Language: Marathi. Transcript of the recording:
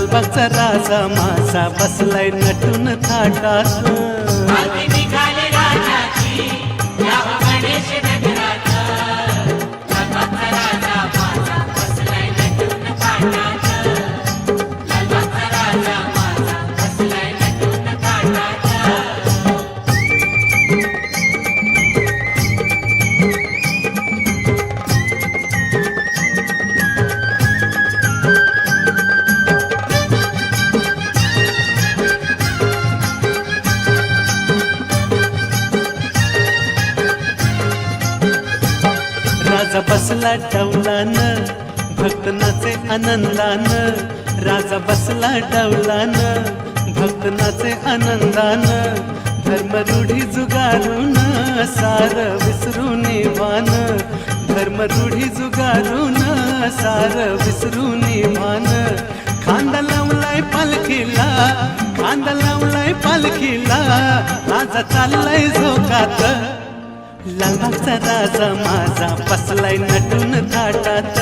लालबागचा राजा माझा बसलाय नटून थाटात. राजा बसला डौलान भक्त नाचे आनंदान. राजा बसला डौलान भक्त नाचे आनंदान. धर्मरूढी जुगारून सार विसरून वान. धर्मरूढी जुगारून सार विसरून वान. खांदा लावलाय पालखीला, खांदा लावलाय पालखीला. राजा चाललाय झोकात. लालबागचा राजा माझा बसलाय नटून थाटात.